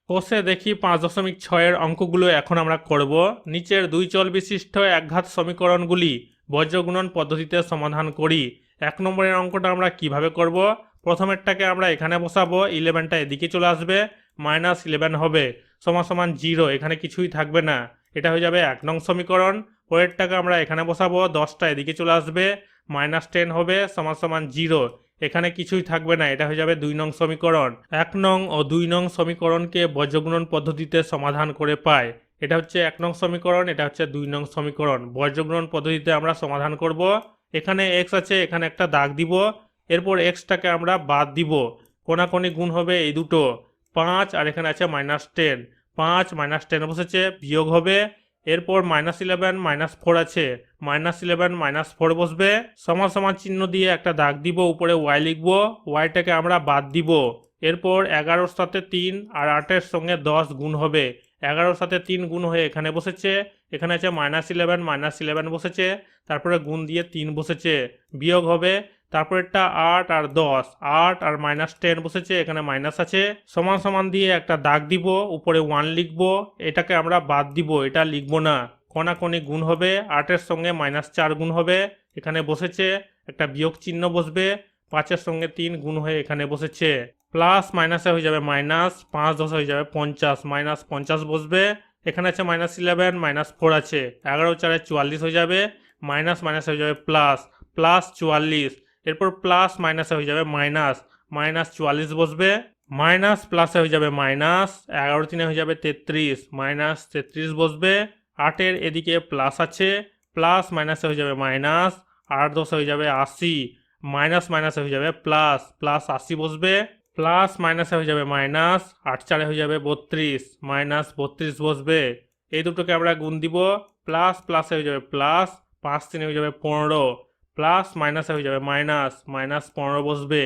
কোষে দেখি 5.6 অঙ্কগুলো এখন আমরা করব। নিচের দুই চল বিশিষ্ট একঘাত সমীকরণগুলি বজ্রগুণন পদ্ধতিতে সমাধান করি। 1 নম্বরের অঙ্কটা আমরা কিভাবে করব? প্রথমেরটাকে আমরা এখানে বসাবো, 11টা এদিকে চলে আসবে, -11 হবে সমান 0, এখানে কিছুই থাকবে না, এটা হয়ে যাবে 1 নং সমীকরণ। পরেরটাকে আমরা এখানে বসাবো, 10টা এদিকে চলে আসবে, -10 হবে সমান 0, এখানে কিছুই থাকবে না, এটা হয়ে যাবে 2 নং সমীকরণ। 1 নং ও 2 নং সমীকরণকে বজ্রগুণন পদ্ধতিতে সমাধান করে পায়। এটা হচ্ছে 1 নং সমীকরণ, এটা হচ্ছে 2 নং সমীকরণ। বজ্রগুণন পদ্ধতিতে আমরা সমাধান করব। এখানে x আছে, এখানে একটা দাগ দিব, এরপর xটাকে আমরা বাদ দিব, কোনাকুনি গুণ হবে এই দুটো, 5 আর এখানে আছে -10, 5 -10 বসেছে, বিয়োগ হবে, এরপর -11 -4 আছে, -11 -4 বসবে, সমান চিহ্ন দিয়ে একটা দাগ দিব, উপরে y লিখবো, yটাকে আমরা বাদ দিব, এরপর 11-র সাথে 3 আর 8-এর সঙ্গে 10 গুণ হবে, 11-র সাথে 3 গুণ হয়ে এখানে বসেছে, এখানে আছে -11 বসেছে, তারপরে গুণ দিয়ে 3 বসেছে, বিয়োগ হবে, তারপরেরটা 8 আর 10, 8 আর -10 বসেছে, এখানে মাইনাস আছে, সমান দিয়ে একটা দাগ দিব, উপরে 1 লিখবো, এটাকে আমরা বাদ দিব, এটা লিখবো না, কোনাকুনি গুণ হবে, 8-এর সঙ্গে -4 গুণ হবে, এখানে বসেছে, একটা বিয়োগ চিহ্ন বসবে, 5-এর সঙ্গে 3 গুণ হয়ে এখানে বসেছে, প্লাস মাইনাসে হয়ে যাবে মাইনাস, 5-10 হয়ে যাবে 50, -50 বসবে, এখানে আছে -11 -4 আছে, 11-4 44 হয়ে যাবে, মাইনাস হয়ে যাবে প্লাস, প্লাস 44, এরপর প্লাস মাইনাসে হয়ে যাবে মাইনাস, -44 বসবে, মাইনাস প্লাসে হয়ে যাবে মাইনাস, 11-3 হয়ে যাবে 33, -33 বসবে, 8-এর এদিকে প্লাস আছে, প্লাস মাইনাসে হয়ে যাবে মাইনাস, 8-10 হয়ে যাবে 80, মাইনাসে হয়ে যাবে প্লাস, প্লাস 80 বসবে, প্লাস মাইনাসে হয়ে যাবে মাইনাস, 8-4 হয়ে যাবে 32, -32 বসবে, এই দুটোকে আমরা গুণ দিব, প্লাস প্লাসে হয়ে যাবে প্লাস, 5-3 হয়ে যাবে 15, প্লাস মাইনাসে হয়ে যাবে মাইনাস, -15 বসবে,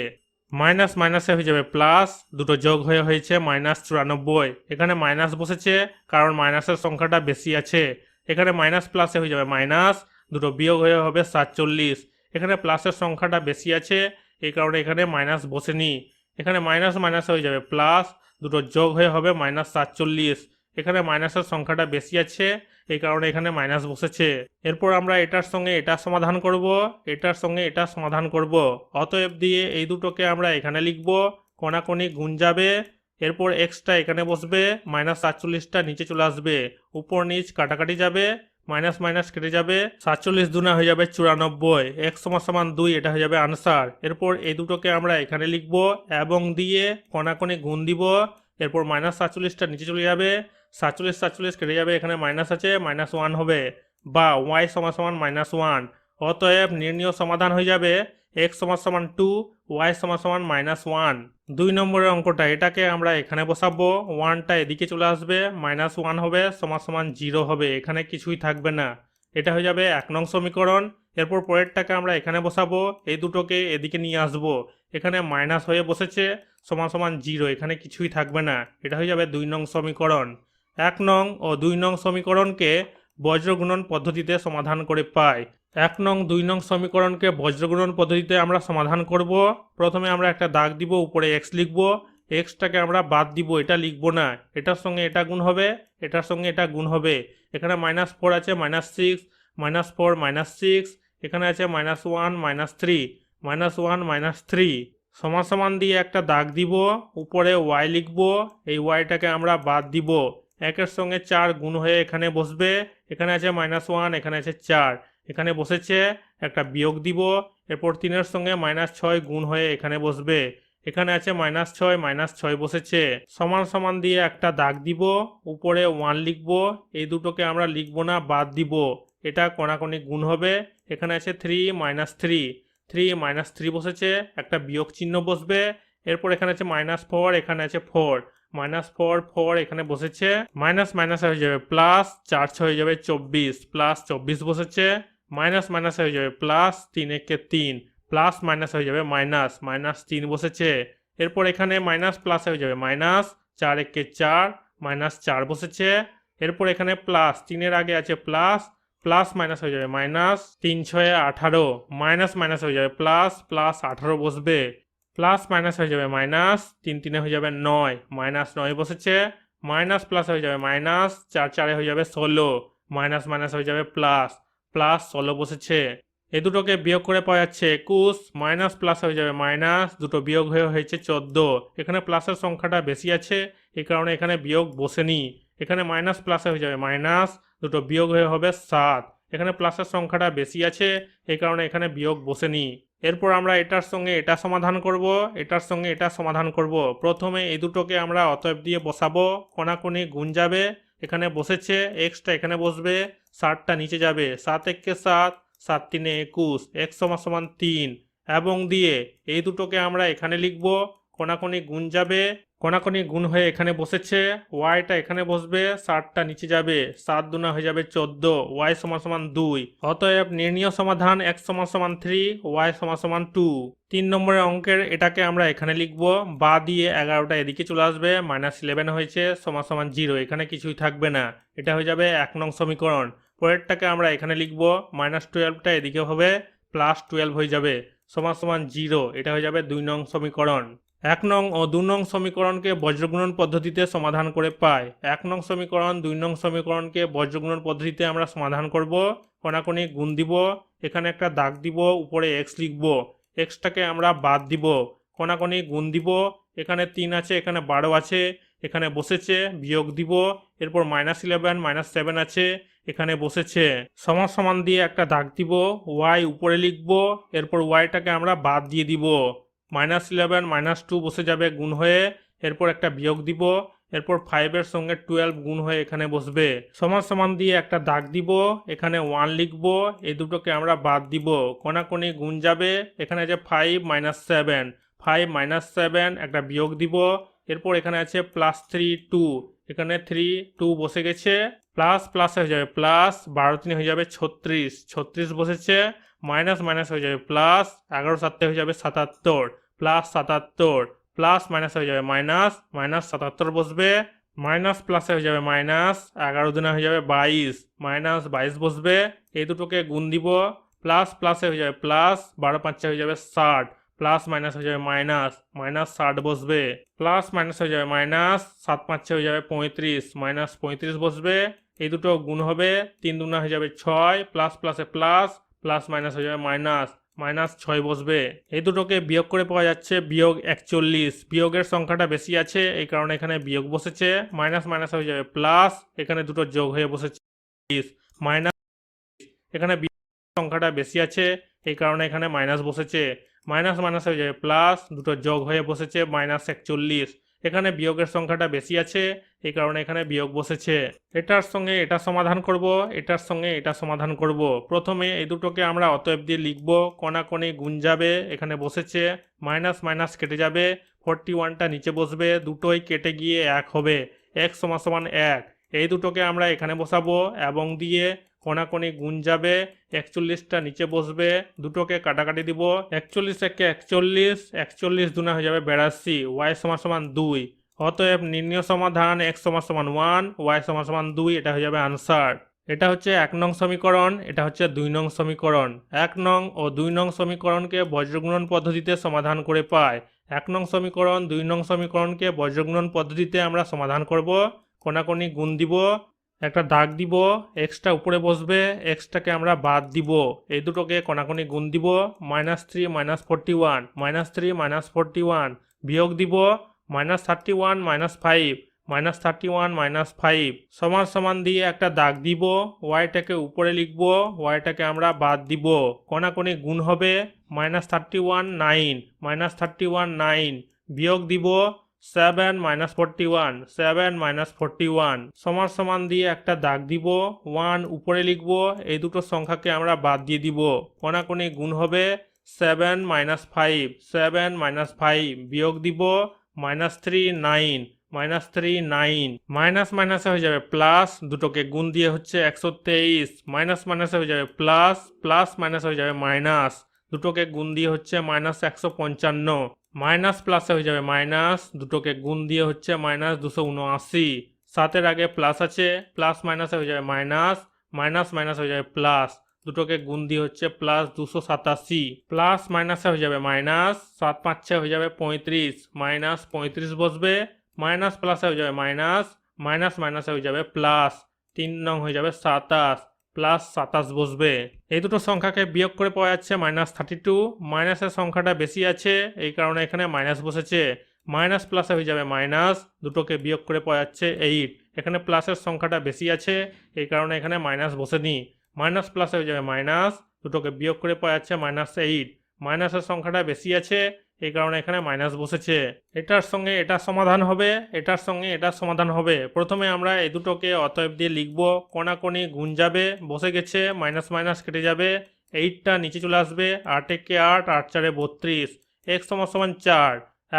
মাইনাসে হয়ে যাবে প্লাস, দুটো যোগ হয়ে হয়েছে -94, এখানে মাইনাস বসেছে কারণ মাইনাসের সংখ্যাটা বেশি আছে, এখানে মাইনাস প্লাসে হয়ে যাবে মাইনাস, দুটো বিয়োগ হয়ে হবে 47, এখানে প্লাসের সংখ্যাটা বেশি আছে, এই কারণে এখানে মাইনাস বসেনি, এখানে মাইনাসে হয়ে যাবে প্লাস, দুটো যোগ হয়ে হবে -47, এখানে মাইনাসের সংখ্যাটা বেশি আছে, এই কারণে এখানে মাইনাস বসেছে। এরপর আমরা এটার সঙ্গে এটা সমাধান করব, এটার সঙ্গে এটা সমাধান করব, অতএব দিয়ে এই দুটোকে আমরা এখানে লিখব, কোনাকুনি গুণ যাবে, এরপর এক্সটা এখানে বসবে, -47টা নিচে চলে আসবে, উপর নিচ কাটাকাটি যাবে, মাইনাস কেটে যাবে, 47 দুনা হয়ে যাবে 94, x সমান 2, এটা হয়ে যাবে আনসার। এরপর এই দুটোকে আমরা এখানে লিখব এবং দিয়ে কোনাকুনি গুণ দিব, এরপর -47টা নিচে চলে যাবে, 47 কেটে যাবে, এখানে মাইনাস আছে, -1 হবে, বা y সমান -1, অতএব নির্ণীয় সমাধান হয়ে যাবে x সমান 2, y সমান -1। 2 নম্বরের অঙ্কটা, এটাকে আমরা এখানে বসাবো, 1টা এদিকে চলে আসবে, -1 হবে সমান 0 হবে, এখানে কিছুই থাকবে না, এটা হয়ে যাবে 1 নং সমীকরণ। এরপর পরেরটাকে আমরা এখানে বসাবো, এই দুটোকে এদিকে নিয়ে আসবো, এখানে মাইনাস হয়ে বসেছে, সমান 0, এখানে কিছুই থাকবে না, এটা হয়ে যাবে 2 নং সমীকরণ। 1 নং ও 2 নং সমীকরণকে বজ্রগুণন পদ্ধতিতে সমাধান করে পাই। 1 নং 2 নং সমীকরণকে বজ্রগুণন পদ্ধতিতে আমরা সমাধান করব। প্রথমে আমরা একটা দাগ দিব, উপরে x লিখব, xটাকে আমরা বাদ দিব, এটা লিখব না, এটার সঙ্গে এটা গুণ হবে, এটার সঙ্গে এটা গুণ হবে, এখানে -4 আছে, -6, -4 -6, এখানে আছে -1 -3, -1 -3, সমান দিয়ে একটা দাগ দিব, উপরে y লিখব, এই yটাকে আমরা বাদ দিব, 1-এর সঙ্গে 4 গুণ হয়ে এখানে বসবে, এখানে আছে -1, এখানে আছে 4, এখানে বসেছে, একটা বিয়োগ দিব, এরপর 3-এর সঙ্গে -6 গুণ হয়ে এখানে বসবে, এখানে আছে -6 বসেছে, সমান দিয়ে একটা দাগ দিব, উপরে 1 লিখব, এই দুটোকে আমরা লিখব না, বাদ দিব, এটা কোনাকুনি গুণ হবে, এখানে আছে 3 বসেছে, একটা বিয়োগ চিহ্ন বসবে, এরপর এখানে আছে -4, এখানে আছে 4, -4 এখানে বসেছে, মাইনাস হয়ে যাবে প্লাস, 4 হয়ে যাবে 24, প্লাস 24 বসেছে, মাইনাস হয়ে যাবে প্লাস, 3 একে 3, প্লাস মাইনাস হয়ে যাবে -3 বসেছে, এরপর এখানে মাইনাস প্লাস হয়ে যাবে মাইনাস, 4 একে 4, -4 বসেছে, এরপর এখানে প্লাস, 3-এর আগে আছে প্লাস, প্লাস মাইনাস হয়ে যাবে মাইনাস, 3 6 18, মাইনাস হয়ে যাবে প্লাস, প্লাস 18 বসবে, প্লাস মাইনাস হয়ে যাবে মাইনাস, 3 3 হয়ে যাবে 9, -9 বসেছে, মাইনাস প্লাসে হয়ে যাবে মাইনাস, 4 4 হয়ে যাবে 16, মাইনাস মাইনাস হয়ে যাবে প্লাস, প্লাস 16 বসেছে। এই দুটোকে বিয়োগ করে পাওয়া যাচ্ছে 21, মাইনাস প্লাস হয়ে যাবে মাইনাস, দুটো বিয়োগ হয়ে হয়েছে 14। এখানে প্লাসের সংখ্যাটা বেশি আছে, এই কারণে এখানে বিয়োগ বসেনি। এখানে মাইনাস প্লাসে হয়ে যাবে মাইনাস, দুটো বিয়োগ হয়ে হবে 7। এখানে প্লাসের সংখ্যাটা বেশি আছে, এই কারণে এখানে বিয়োগ বসেনি। এরপর আমরা এটার সঙ্গে এটা সমাধান করব, এটার সঙ্গে এটা সমাধান করব। প্রথমে এই দুটোকে আমরা অতএব দিয়ে বসাবো, কোনাকুনি গুণ যাবে, এখানে বসেছে, এক্সটা এখানে বসবে, 7টা নিচে যাবে, 7 একে 7, 7 3 21, x সমান 3, এবং দিয়ে এই দুটোকে আমরা এখানে লিখব, কোনাকুনি গুণ যাবে, কোনাকুনি গুণ হয়ে এখানে বসেছে, ওয়াইটা এখানে বসবে, 7টা নিচে যাবে, 7 দুনা হয়ে যাবে 14, ওয়াই সমান 2। অতএব নির্ণীয় সমাধান x সমান 3, ওয়াই সমান 2। 3 নম্বরের অঙ্কের এটাকে আমরা এখানে লিখব, বা দিয়ে 11টা এদিকে চলে আসবে, -11 হয়েছে সমান 0, এখানে কিছুই থাকবে না, এটা হয়ে যাবে 1 নং সমীকরণ। পরেরটাকে আমরা এখানে লিখব, -12টা এদিকে হবে, +12 হয়ে যাবে সমান 0, এটা হয়ে যাবে 2 নং সমীকরণ। 1 নং ও 2 নং সমীকরণকে বজ্রগুণন পদ্ধতিতে সমাধান করে পাই। 1 নং সমীকরণ 2 নং সমীকরণকে বজ্রগুণন পদ্ধতিতে আমরা সমাধান করব, কোনাকুনি গুণ দিব, এখানে একটা দাগ দিব, উপরে x লিখব, xটাকে আমরা বাদ দিব, কোনাকুনি গুণ দিব, এখানে 3 আছে, এখানে 12 আছে, এখানে বসেছে, বিয়োগ দিব, এরপর -11 -7 আছে, এখানে বসেছে, সমান দিয়ে একটা দাগ দিব, y উপরে লিখব, এরপর yটাকে আমরা বাদ দিয়ে দিব, -11 -2 বসে যাবে গুণ হয়ে, এরপর একটা বিয়োগ দিব, এরপর 5 সঙ্গে 12 গুণ হয়ে এখানে বসবে, সমান দিয়ে একটা দাগ দিব, এখানে 1 লিখব, এই দুটোকে আমরা বাদ দিব, কোনাকুনি গুণ যাবে, এখানে আছে 5 -7, 5 -7 একটা বিয়োগ দিব, এরপর এখানে আছে +3 2, এখানে 3 2 বসে গেছে, প্লাস প্লাস হয়ে যাবে প্লাস, 12 3 হয়ে যাবে 36, 36 বসেছে, মাইনাস মাইনাস হয়ে যাবে প্লাস, 11 7 হয়ে যাবে 77, +77, প্লাস মাইনাস হয়ে যাবে মাইনাস, -77 বসবে, মাইনাস প্লাসে হয়ে যাবে মাইনাস, 11 দুনা হয়ে যাবে 22, -22 বসবে, এই দুটোকে গুণ দিব, প্লাস প্লাসে হয়ে যাবে প্লাস, 12 5 হয়ে যাবে 60, প্লাস মাইনাস হয়ে যাবে মাইনাস, -60 বসবে, প্লাস মাইনাস হয়ে যাবে মাইনাস, 7 5 হয়ে যাবে 35, -35 বসবে, এই দুটো গুণ হবে, 3 দুনা হয়ে যাবে 6, প্লাস প্লাসে প্লাস, প্লাস মাইনাস হয়ে যাবে মাইনাস, -6 বসবে। এই দুটোকে বিয়োগ করে পাওয়া যাচ্ছে বিয়োগ 41, বিয়োগের সংখ্যাটা বেশি আছে, এই কারণে এখানে বিয়োগ বসেছে, মাইনাস মাইনাস হয়ে যাবে প্লাস, এখানে দুটো যোগ হয়ে বসেছে মাইনাস, এখানে সংখ্যাটা বেশি আছে, এই কারণে এখানে মাইনাস বসেছে, মাইনাস মাইনাস হয়ে যাবে প্লাস, দুটো যোগ হয়ে বসেছে -41, এখানে বিয়োগের সংখ্যাটা বেশি আছে, এই কারণে এখানে বিয়োগ বসেছে। এটার সঙ্গে এটা সমাধান করব, এটার সঙ্গে এটা সমাধান করব। প্রথমে এই দুটোকে আমরা অতএব দিয়ে লিখব, কোনাকুনি গুণ যাবে, এখানে বসেছে, মাইনাস মাইনাস কেটে যাবে, 41টা নিচে বসবে, দুটোই কেটে গিয়ে 1 হবে, x সমান 1, এই দুটোকে আমরা এখানে বসাবো, এবং দিয়ে কোনাকুনি গুণ যাবে, 41টা নিচে বসবে, দুটোকে কাটাকাটি দিব, 41 একে 41, 41 দুনা হয়ে যাবে 82, y সমান 2। অতএব নির্ণীয় সমাধান x সমান 1, y সমান 2, এটা হয়ে যাবে আনসার। এটা হচ্ছে 1 নং সমীকরণ, এটা হচ্ছে 2 নং সমীকরণ। 1 নং ও 2 নং সমীকরণকে বজ্রগুণন পদ্ধতিতে সমাধান করে পাই। 1 নং সমীকরণ 2 নং সমীকরণকে বজ্রগুণন পদ্ধতিতে আমরা সমাধান করব, কোনাকুনি গুণ দিব, একটা দাগ দিব, এক্সটা উপরে বসবে, এক্সটাকে আমরা বাদ দিব, এই দুটোকে কোনাকুনি গুণ দিব, -3 -41, -3 -41, বিয়োগ দিব, -31 -5, -31 -5, সমান দিয়ে একটা দাগ দিব, ওয়াইটাকে উপরে লিখব, ওয়াইটাকে আমরা বাদ দিব, কোনাকুনি গুণ হবে, -31 9, -31 9, বিয়োগ দিব, 7 -41, 7 -41, সমান দিয়ে একটা দাগ দিব, 1 উপরে লিখব, এই দুটো সংখ্যাকে আমরা বাদ দিয়ে দিব, কোনাকুনি গুণ হবে, 7 -5, 7 -5, বিয়োগ দিব, -3 9, -3 9, মাইনাস মাইনাসে হয়ে যাবে প্লাস, দুটোকে গুণ দিয়ে হচ্ছে 123, মাইনাস মাইনাসে হয়ে যাবে প্লাস, প্লাস মাইনাস হয়ে যাবে মাইনাস, দুটোকে গুণ দিয়ে হচ্ছে -155, মাইনাস প্লাসে হয়ে যাবে মাইনাস, দুটোকে গুণ দিয়ে হচ্ছে -279, 7-এর আগে প্লাস আছে, প্লাস মাইনাসে হয়ে যাবে মাইনাস, মাইনাস মাইনাস হয়ে যাবে প্লাস, দুটোকে গুণ দিয়ে হচ্ছে +287, প্লাস মাইনাসে হয়ে যাবে মাইনাস, 7 5 হয়ে যাবে 35, -35 বসবে, মাইনাস প্লাসে হয়ে যাবে মাইনাস, মাইনাস মাইনাসে হয়ে যাবে প্লাস, 3 নং হয়ে যাবে 27, প্লাস 27 বসবে। এই দুটো সংখ্যাকে বিয়োগ করে পাওয়া যাচ্ছে -32, মাইনাসের সংখ্যাটা বেশি আছে এই কারণে এখানে মাইনাস বসেছে। মাইনাস প্লাসে হয়ে যাবে মাইনাস, দুটোকে বিয়োগ করে পাওয়া যাচ্ছে 8, এখানে প্লাসের সংখ্যাটা বেশি আছে এই কারণে এখানে মাইনাস বসেনি। মাইনাস প্লাসে হয়ে যাবে মাইনাস, দুটোকে বিয়োগ করে পাওয়া যাচ্ছে -8, মাইনাসের সংখ্যাটা বেশি আছে এই কারণে এখানে মাইনাস বসেছে। এটার সঙ্গে এটা সমাধান হবে, এটার সঙ্গে এটা সমাধান হবে। প্রথমে আমরা এই দুটোকে অতএব দিয়ে লিখব, কোনাকুনি গুণ যাবে, বসে গেছে, মাইনাস মাইনাস কেটে যাবে, 8টা নিচে চলে আসবে, 8 একে 8, 8 4 32, x = 4,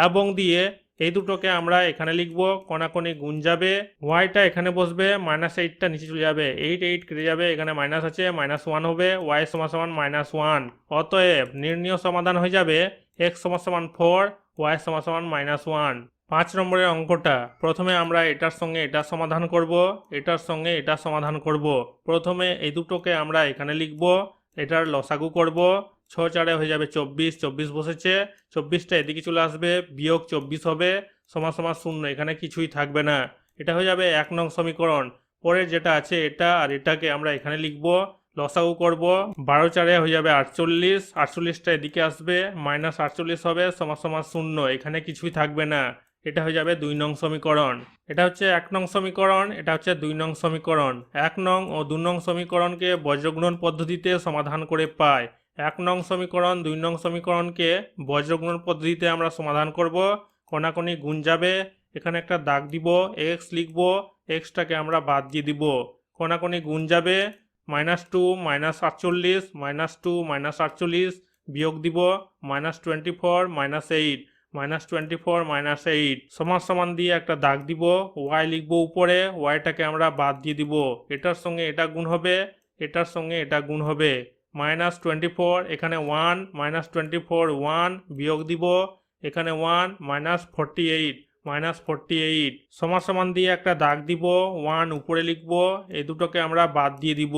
এবং দিয়ে এই দুটোকে আমরা এখানে লিখব, কোনাকুনি গুণ যাবে, ওয়াইটা এখানে বসবে, -8টা নিচে চলে যাবে, 8 8 কেটে যাবে, এখানে মাইনাস আছে, -1 হবে, y = -1। অতএব নির্ণীয় সমাধান হয়ে যাবে x = 4, y = -1। 5 নম্বরের অঙ্কটা, প্রথমে আমরা এটার সঙ্গে এটা সমাধান করব, এটার সঙ্গে এটা সমাধান করব। প্রথমে এই দুটোকে আমরা এখানে লিখব, এটার লসাগু করব, 6 4 হয়ে যাবে 24, 24 বসেছে, 24টা এদিকে চলে আসবে, বিয়োগ 24 হবে, সমান সমান 0, এখানে কিছুই থাকবে না। এটা হয়ে যাবে 1 নং সমীকরণ। পরের যেটা আছে এটা আর এটাকে আমরা এখানে লিখব, লসাগু করব, 12 4 হয়ে যাবে 48, 48টা এদিকে আসবে, -48 হবে, সমান সমান 0, এখানে কিছুই থাকবে না। এটা হয়ে যাবে 2 নং সমীকরণ। এটা হচ্ছে 1 নং সমীকরণ, এটা হচ্ছে 2 নং সমীকরণ। 1 নং ও 2 নং সমীকরণকে বজ্রগুণন পদ্ধতিতে সমাধান করে পায়। 1 নং সমীকরণ 2 নং সমীকরণকে বজ্রগুণন পদ্ধতিতে আমরা সমাধান করব, কোনাকুনি গুণ যাবে, এখানে একটা দাগ দিব, x লিখব, xটাকে আমরা বাদ দিয়ে দিব, কোনাকুনি গুণ যাবে, -2 -48, -2 -48, বিয়োগ দিব, -24 -8, -24 -8, সমান সমান দিয়ে একটা দাগ দিব, y লিখব উপরে, yটাকে আমরা বাদ দিয়ে দিব, এটার সঙ্গে এটা গুণ হবে, এটার সঙ্গে এটা গুণ হবে, -24 এখানে 1, -24 1, বিয়োগ দিব, এখানে 1, -48, -48, সমান সমান দিয়ে একটা দাগ দিব, 1 উপরে লিখব, এই দুটোকে আমরা বাদ দিয়ে দিব,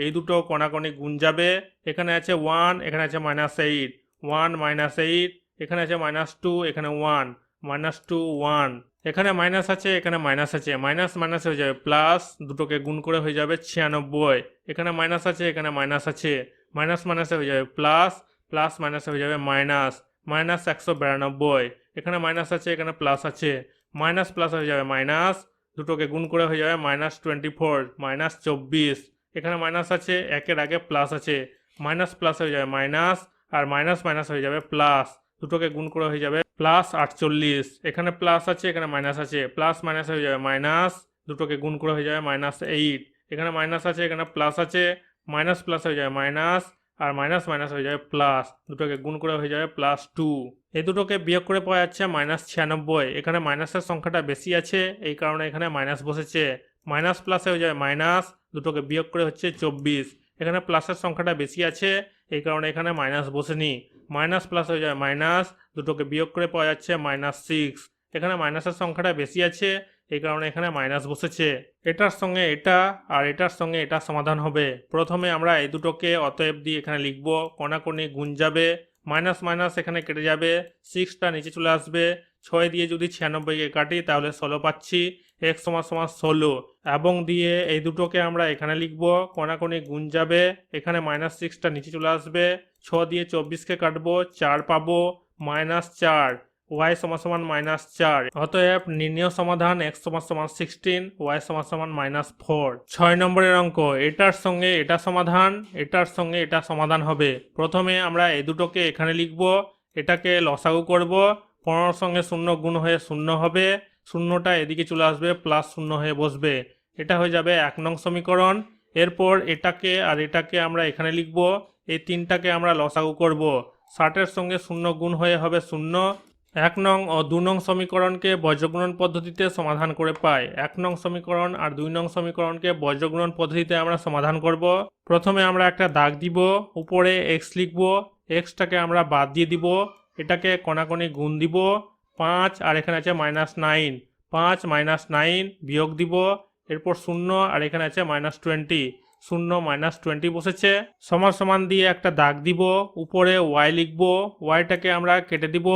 এই দুটো কোনাকুনি গুণ যাবে, এখানে আছে 1, এখানে আছে -8, 1 -8, এখানে আছে -2, এখানে 1, -2 1, এখানে মাইনাস আছে, এখানে মাইনাস আছে, মাইনাস মাইনাস হয়ে যাবে প্লাস, দুটোকে গুণ করে হয়ে যাবে 96, এখানে মাইনাস আছে, এখানে মাইনাস আছে, মাইনাস মাইনাসে হয়ে যাবে প্লাস, প্লাস মাইনাসে হয়ে যাবে মাইনাস, -192, এখানে মাইনাস আছে, এখানে প্লাস আছে, মাইনাস প্লাস হয়ে যাবে মাইনাস, দুটোকে গুণ করে হয়ে যাবে -24, -24, এখানে মাইনাস আছে, একের আগে প্লাস আছে, মাইনাস প্লাস হয়ে যাবে মাইনাস, আর মাইনাস মাইনাস হয়ে যাবে প্লাস, দুটোকে গুণ করে হয়ে যাবে +48, এখানে প্লাস আছে, এখানে মাইনাস আছে, প্লাস মাইনাস হয়ে যাবে মাইনাস, দুটোকে গুণ করে হয়ে যাবে -8, এখানে মাইনাস আছে, এখানে প্লাস আছে, মাইনাস প্লাস হয়ে যাবে মাইনাস, আর মাইনাস মাইনাস হয়ে যাবে প্লাস, দুটোকে গুণ করে হয়ে যাবে +2। এই দুটোকে বিয়োগ করে পাওয়া যাচ্ছে -96, এখানে মাইনাসের সংখ্যাটা বেশি আছে এই কারণে এখানে মাইনাস বসেছে, মাইনাস প্লাসে হয়ে যাবে মাইনাস, দুটোকে বিয়োগ করে হচ্ছে 24, এখানে প্লাসের সংখ্যাটা বেশি আছে এই কারণে এখানে মাইনাস বসেনি, মাইনাস প্লাস হয়ে যাবে মাইনাস, দুটোকে বিয়োগ করে পাওয়া যাচ্ছে -6, এখানে মাইনাসের সংখ্যাটা বেশি আছে এই কারণে এখানে মাইনাস বসেছে। এটার সঙ্গে এটা আর এটার সঙ্গে এটা সমাধান হবে। প্রথমে আমরা এই দুটোকে অতএব দিয়ে এখানে লিখব, কোনাকুনি গুণ যাবে, মাইনাস মাইনাস এখানে কেটে যাবে, 6টা নিচে চলে আসবে, 6 দিয়ে যদি 96কে কাটি তাহলে 16 পাচ্ছি, x = 16, এবং দিয়ে এই দুটোকে আমরা এখানে লিখব, কোনাকুনি গুণ যাবে, এখানে -6টা নিচে চলে আসবে, 6 দিয়ে 24কে কাটবো, 4 পাবো, -4, y = -4। অতএব নির্ণীয় সমাধান x = 16, y = -4। 6 নম্বরের অঙ্ক, এটার সঙ্গে এটা সমাধান, এটার সঙ্গে এটা সমাধান হবে। প্রথমে আমরা এই দুটোকে এখানে লিখব, এটাকে লসাগু করব, 15 সঙ্গে 0 গুণ হয়ে 0 হবে, 0টা এদিকে চলে আসবে, +0 হয়ে বসবে, এটা হয়ে যাবে 1 নং সমীকরণ। এরপর এটাকে আর এটাকে আমরা এখানে লিখব, এই তিনটাকে আমরা লসাগু করব, 60-এর সঙ্গে 0 গুণ হয়ে হবে 0। 1 নং ও 2 নং সমীকরণকে বজ্রগুণন পদ্ধতিতে সমাধান করে পাই। 1 নং সমীকরণ আর 2 নং সমীকরণকে বজ্রগুণন পদ্ধতিতে আমরা সমাধান করব। প্রথমে আমরা একটা দাগ দিব, উপরে x লিখব, xটাকে আমরা বাদ দিয়ে দিব, এটাকে কোনাকুনি গুণ দিব, 5 আর এখানে আছে -9, 5 -9 বিয়োগ দিব, এরপর 0 আর এখানে আছে -20, শূন্য -20 বসেছে। সমান সমান দিয়ে একটা দাগ দিব, উপরে ওয়াই লিখব, ওয়াইটাকে আমরা কেটে দিব,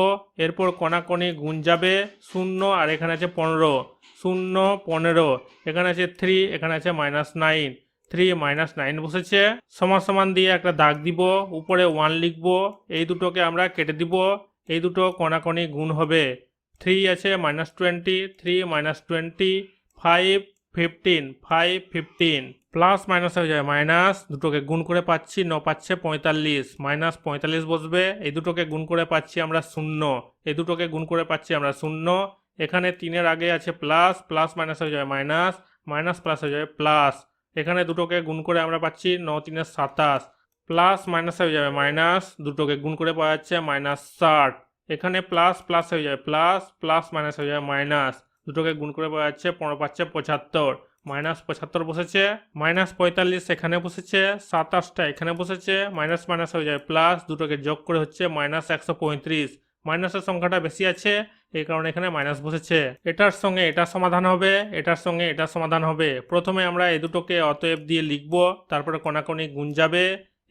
এরপর কোণাকোণি গুণ যাবে, শূন্য আর এখানে আছে 15, 0 15, এখানে আছে 3, এখানে আছে -9, 3 -9 বসেছে। সমান সমান দিয়ে একটা দাগ দিব, উপরে 1 লিখব, এই দুটোকে আমরা কেটে দিব, এই দুটো কোণাকোণি গুণ হবে, 3 আছে -20, 3 -20, 5 15, 5 15, প্লাস মাইনাস হয়ে যায় মাইনাস, দুটোকে গুণ করে পাচ্ছি 9 পাচ্ছে 45, -45 বসবে, এই দুটোকে গুণ করে পাচ্ছি আমরা 0, এই দুটোকে গুণ করে পাচ্ছি আমরা 0, এখানে 3-এর আগে আছে প্লাস, প্লাস মাইনাস হয়ে যায় মাইনাস, মাইনাস প্লাস হয়ে যাবে প্লাস, এখানে দুটোকে গুণ করে আমরা পাচ্ছি 9 3 27, প্লাস মাইনাস হয়ে যাবে মাইনাস, দুটোকে গুণ করে পাওয়া যাচ্ছে -60, এখানে প্লাস প্লাস হয়ে যাবে প্লাস, প্লাস মাইনাস হয়ে যাবে মাইনাস, দুটোকে গুণ করে পাওয়া যাচ্ছে 15 পাচ্ছে 75, -75 বসেছে, -45 এখানে বসেছে, 27টা এখানে বসেছে, মাইনাস মাইনাস হয়ে যায় প্লাস, দুটোকে যোগ করে হচ্ছে -135, মাইনাসের সংখ্যাটা বেশি আছে এই কারণে এখানে মাইনাস বসেছে। এটার সঙ্গে এটা সমাধান হবে, এটার সঙ্গে এটা সমাধান হবে। প্রথমে আমরা এই দুটোকে অতএব দিয়ে লিখব, তারপরে কোণাকোণি গুণ যাবে,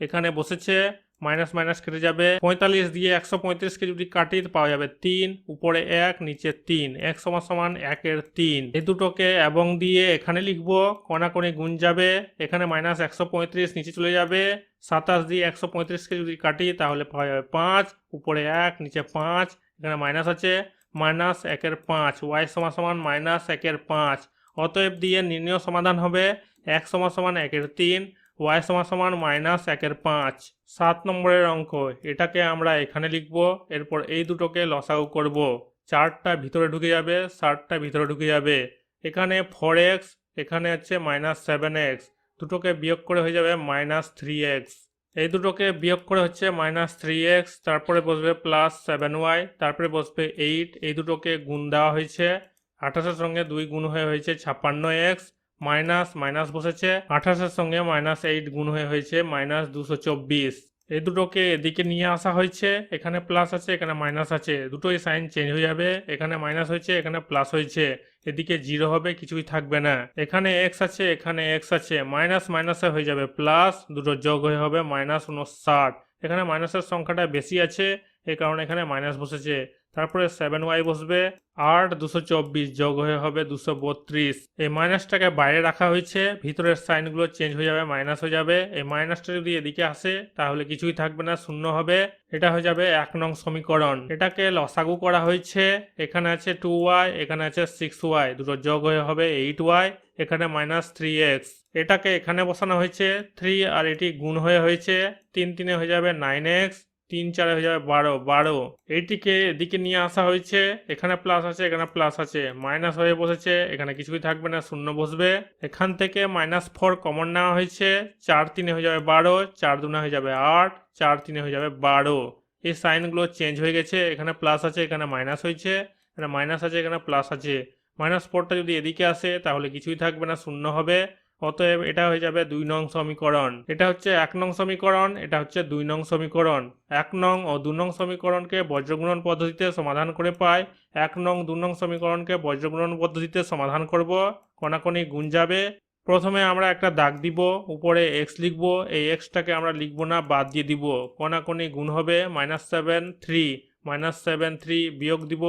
এখানে বসেছে, মাইনাস মাইনাস কেটে যাবে, 45 দিয়ে 135কে যদি কাটি পাওয়া যাবে 3, উপরে 1 নিচে 3, 1 সমান 1-এর 3, এই দুটোকে এবং দিয়ে এখানে লিখব, কোণাকোণি গুণ যাবে, এখানে -135 নিচে চলে যাবে, 27 দিয়ে 135কে যদি কাটি তাহলে পাওয়া যাবে 5, উপরে 1 নিচে 5, এখানে মাইনাস আছে, -1-এর 5, y সমান -1-এর 5, অতএব দিয়ে নির্ণয় সমাধান হবে 1 সমান 1-এর 3, y সমান -1-এর 5। 7 নম্বরের অঙ্ক, এটাকে আমরা এখানে লিখব, এরপর এই দুটোকে লসাগু করব, 4টা ভিতরে ঢুকে যাবে, 7টা ভিতরে ঢুকে যাবে, এখানে 4x, এখানে আছে -7x, দুটোকে বিয়োগ করে হয়ে যাবে -3x, এই দুটোকে বিয়োগ করে হচ্ছে -3x, তারপরে বসবে +7y, তারপরে বসবে 8, এই দুটোকে গুণ দেওয়া হয়েছে, 28-এর সঙ্গে 2 গুণ হয়েছে 56x, মাইনাস মাইনাস বসেছে, 28-এর সঙ্গে -8 গুণ হয়েছে -224, এই দুটোকে এদিকে নিয়ে আসা হয়েছে, এখানে প্লাস আছে এখানে মাইনাস আছে, দুটোই সাইন চেঞ্জ হয়ে যাবে, এখানে মাইনাস হয়েছে এখানে প্লাস হয়েছে, এদিকে 0 হবে, কিছুই থাকবে না, এখানে x আছে এখানে x আছে, মাইনাস মাইনাসে হয়ে যাবে প্লাস, দুটো যোগ হয়ে হবে -59, এখানে মাইনাসের সংখ্যাটা বেশি আছে এই কারণে এখানে মাইনাস বসেছে, তারপরে 7y বসবে, 8 224 যোগ হয়ে হবে 232, এই মাইনাসটাকে বাইরে রাখা হয়েছে, ভিতরের সাইনগুলো চেঞ্জ হয়ে যাবে, মাইনাস হয়ে যাবে, এই মাইনাসটা যদি এদিকে আসে তাহলে কিছুই থাকবে না, শূন্য হবে, এটা হয়ে যাবে 1 নং সমীকরণ। এটাকে লসাগু করা হয়েছে, এখানে আছে 2y, এখানে আছে 6y, দুটো যোগ হয়ে হবে 8y, এখানে -3x, এটাকে এখানে বসানো হয়েছে, 3 আর এটি গুণ হয়েছে, 3 3 হয়ে যাবে 9x, 3 4 হয়ে যাবে 12, এইটিকে এদিকে নিয়ে আসা হয়েছে, এখানে প্লাস আছে এখানে প্লাস আছে, মাইনাস হয়ে বসেছে, এখানে কিছুই থাকবে না, শূন্য বসবে, এখান থেকে -4 কমন নেওয়া হয়েছে, 4 3 হয়ে যাবে 12, 4 2 হয়ে যাবে 8, 4 3 হয়ে যাবে 12, এই সাইনগুলো চেঞ্জ হয়ে গেছে, এখানে প্লাস আছে এখানে মাইনাস হয়েছে, এখানে মাইনাস আছে এখানে প্লাস আছে, -4টা যদি এদিকে আসে তাহলে কিছুই থাকবে না, শূন্য হবে, অতএব এটা হয়ে যাবে 2 নং সমীকরণ। এটা হচ্ছে 1 নং সমীকরণ, এটা হচ্ছে 2 নং সমীকরণ। 1 নং ও 2 নং সমীকরণকে বজ্রগুণন পদ্ধতিতে সমাধান করে পাই, 1 নং 2 নং সমীকরণকে বজ্রগুণন পদ্ধতিতে সমাধান করব, কোণাকোণি গুণ যাবে, প্রথমে আমরা একটা দাগ দিব, উপরে x লিখব, এই xটাকে আমরা লিখব না, বাদ দিয়ে দিব, কোণাকোণি গুণ হবে -7 3, -7 3 বিয়োগ দিব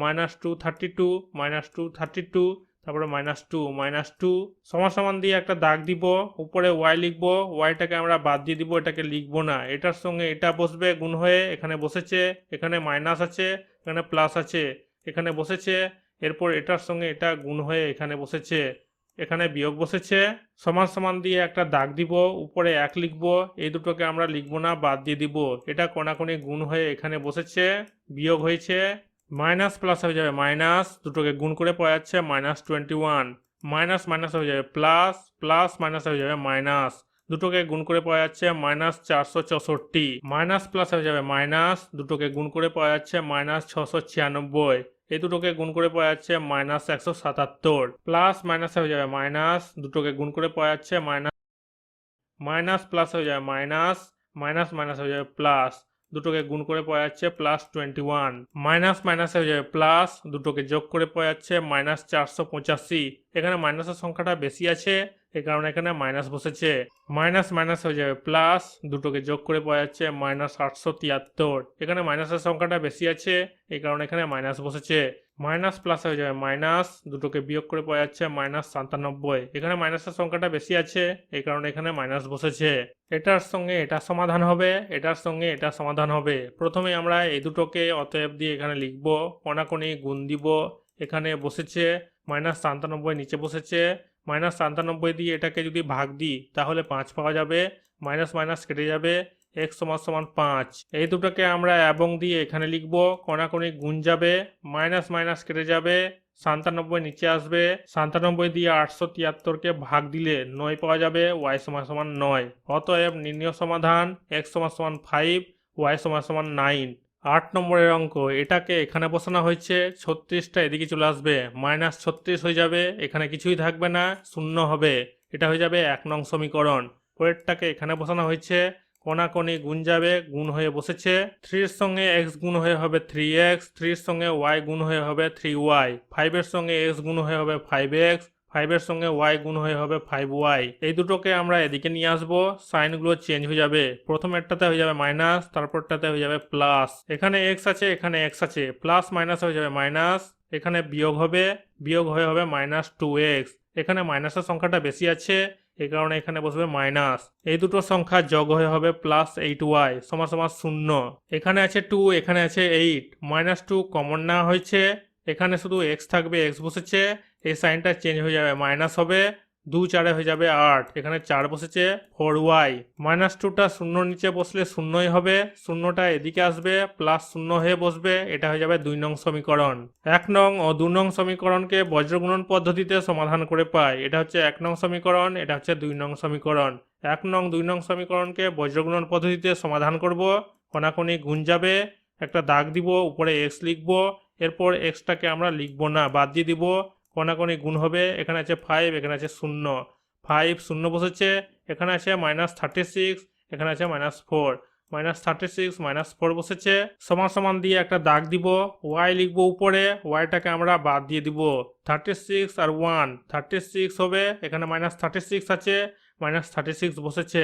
-232, -232, তারপরে -2 সমান দিয়ে একটা দাগ দিব, উপরে y লিখব, yটাকে আমরা বাদ দিয়ে দিব, এটাকে লিখব না, এটার সঙ্গে এটা বসবে গুণ হয়ে, এখানে বসেছে, এখানে মাইনাস আছে এখানে প্লাস আছে, এখানে বসেছে, এরপর এটার সঙ্গে এটা গুণ হয়ে এখানে বসেছে, এখানে বিয়োগ বসেছে, সমান দিয়ে একটা দাগ দিব, উপরে 1 লিখব, এই দুটোকে আমরা লিখব না, বাদ দিয়ে দিব, এটা কোণাকোণি গুণ হয়ে এখানে বসেছে, বিয়োগ হয়েছে, মাইনাস প্লাস হয়ে যাবে মাইনাস, দুটোকে গুণ করে পাওয়া যাচ্ছে -21, মাইনাস মাইনাস হয়ে যাবে প্লাস, প্লাস মাইনাস হয়ে যাবে মাইনাস, দুটোকে গুণ করে পাওয়া যাচ্ছে -464, মাইনাস প্লাস হয়ে যাবে মাইনাস, দুটোকে গুণ করে পাওয়া যাচ্ছে -696, এই দুটোকে গুণ করে পাওয়া যাচ্ছে -177, প্লাস মাইনাস হয়ে যাবে মাইনাস, দুটোকে গুণ করে পাওয়া যাচ্ছে মাইনাস প্লাস হয়ে যাবে মাইনাস, মাইনাস মাইনাস হয়ে যাবে প্লাস, দুটোকে গুণ করে পাওয়া যাচ্ছে +21, মাইনাস মাইনাস হয়ে যাবে প্লাস, দুটোকে যোগ করে পাওয়া যাচ্ছে -485। এখানে মাইনাসের সংখ্যাটা বেশি আছে, এই কারণে এখানে মাইনাস বসেছে। মাইনাস মাইনাস হয়ে যাবে প্লাস, দুটোকে যোগ করে পাওয়া যাচ্ছে -873। এখানে মাইনাসের সংখ্যাটা বেশি আছে, এই কারণে এখানে মাইনাস বসেছে। মাইনাস প্লাস হয়ে যাবে মাইনাস, দুটোকে বিয়োগ করে পাওয়া যাচ্ছে -97। এখানে মাইনাসের সংখ্যাটা বেশি আছে, এই কারণে এখানে মাইনাস বসেছে। এটার সঙ্গে এটা সমাধান হবে, এটার সঙ্গে এটা সমাধান হবে। প্রথমে আমরা এই দুটোকে অতএব দিয়ে এখানে লিখব, কোনাকুনি গুণ দিব। এখানে বসেছে -97, নিচে বসেছে -97 দিয়ে এটাকে যদি ভাগ দিই তাহলে 5 পাওয়া যাবে, মাইনাস মাইনাস কেটে যাবে, x = 5। এই দুটোকে আমরা এবং দিয়ে এখানে লিখব, কোনাকুনি গুণ যাবে, মাইনাস মাইনাস কেটে যাবে, 97 নিচে আসবে, 97 দিয়ে 873কে ভাগ দিলে 9 পাওয়া যাবে, y = 9। অতএব নির্ণয় সমাধান x = 5, y = 9। 8 নম্বরের অঙ্ক, এটাকে এখানে বসানো হয়েছে, 36টা এদিকে চলে আসবে, -36 হয়ে যাবে, এখানে কিছুই থাকবে না, শূন্য হবে, এটা হয়ে যাবে 1 নং সমীকরণ। পরেরটাকে এখানে বসানো হয়েছে, কোনাকুনি গুণ যাবে, গুণ হয়ে বসেছে, 3 এর সঙ্গে x গুণ হয়ে হবে 3x, 3 এর সঙ্গে y গুণ হয়ে হবে 3y, 5 এর সঙ্গে x গুণ হয়ে হবে 5x, 5 এর সঙ্গে y গুণ হয়ে হবে 5y। এই দুটোকে আমরা এদিকে নিয়ে আসবো, সাইনগুলো চেঞ্জ হয়ে যাবে, প্রথমেরটাতে হয়ে যাবে মাইনাস, তারপরটাতে হয়ে যাবে প্লাস। এখানে x আছে, এখানে x আছে, প্লাস মাইনাস হয়ে যাবে মাইনাস, এখানে বিয়োগ হবে, বিয়োগ হয়ে হবে -2x। এখানে মাইনাসের সংখ্যাটা বেশি আছে, এই কারণে এখানে বসবে মাইনাস। এই দুটো সংখ্যা যোগ হয়ে হবে +8y = 0। এখানে আছে 2, এখানে আছে 8, -2 কমন নেওয়া হয়েছে, এখানে শুধু x থাকবে, x বসেছে, এই সাইনটা চেঞ্জ হয়ে যাবে, মাইনাস হবে, 2 4 হয়ে যাবে 8, এখানে 4 বসেছে, 4y। -2টা শূন্য নিচে বসলে শূন্যই হবে, শূন্যটা এদিকে আসবে, +0 হয়ে বসবে, এটা হয়ে যাবে 2 নং সমীকরণ। 1 নং ও 2 নং সমীকরণকে বজ্রগুণন পদ্ধতিতে সমাধান করে পাই। এটা হচ্ছে 1 নং সমীকরণ, এটা হচ্ছে 2 নং সমীকরণ। 1 নং 2 নং সমীকরণকে বজ্রগুণন পদ্ধতিতে সমাধান করব, কোনাকুনি গুণ যাবে, একটা দাগ দিব, উপরে x লিখব, এরপর xটাকে আমরা লিখব না, বাদ দিয়ে দিব, কোনাকুনি গুণ হবে, এখানে আছে 5, এখানে আছে 0, 5 0 বসেছে, এখানে আছে -36, এখানে আছে -4, -36 -4 বসেছে, সমান সমান দিয়ে একটা দাগ দিব, y লিখব উপরে, yটাকে আমরা বাদ দিয়ে দিব, 36 আর 1 36 হবে, এখানে -36 আছে, -36 বসেছে,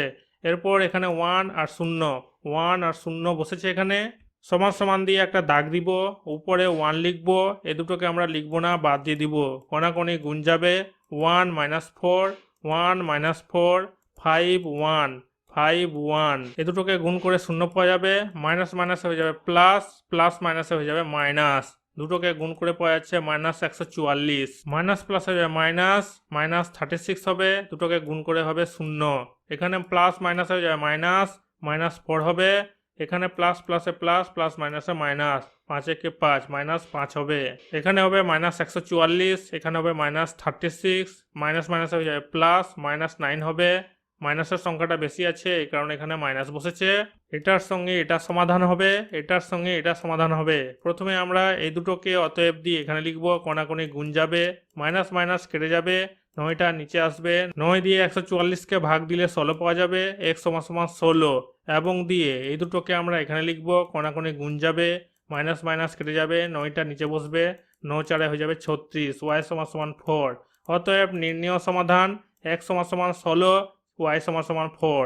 এরপর এখানে 1 আর 0, 1 আর 0 বসেছে, এখানে সমান সমান দিয়ে একটা দাগ দিব, উপরে 1 লিখব, এ দুটোকে আমরা লিখব না, বাদ দিয়ে দিব, কোনাকুনি গুণ যাবে, 1 -4, 1 -4, 5 1, 5 1, এ দুটোকে গুণ করে 0 পাওয়া যাবে, মাইনাস মাইনাস হয়ে যাবে প্লাস, প্লাস মাইনাসে হয়ে যাবে মাইনাস, দুটোকে গুণ করে পাওয়া যাচ্ছে -144, মাইনাস প্লাস হয়ে যাবে মাইনাস, -36 হবে, দুটোকে গুণ করে হবে 0, এখানে প্লাস মাইনাস হয়ে যাবে মাইনাস, -4 হবে, এখানে প্লাস প্লাসে প্লাস, প্লাস মাইনাসে মাইনাস, 5 একে 5, -5 হবে, এখানে হবে -144, এখানে হবে -36, মাইনাস মাইনাস হয়ে যাবে প্লাস, -9 হবে, মাইনাসের সংখ্যাটা বেশি আছে, এই কারণে এখানে মাইনাস বসেছে। এটার সঙ্গে এটা সমাধান হবে, এটার সঙ্গে এটা সমাধান হবে। প্রথমে আমরা এই দুটোকে অতএব দিয়ে এখানে লিখব, কোনাকুনি গুণ যাবে, মাইনাস মাইনাস কেটে যাবে, 9টা নিচে আসবে, 9 দিয়ে 144কে ভাগ দিলে 16 পাওয়া যাবে, x = 16, এবং দিয়ে এই দুটোকে আমরা এখানে লিখব, কোনাকুনি গুণ যাবে, মাইনাস মাইনাস কেটে যাবে, 9টা নিচে বসবে, 9 4 হয়ে যাবে 36, y = 4। অতএব নির্ণয় সমাধান x = 16, y = 4।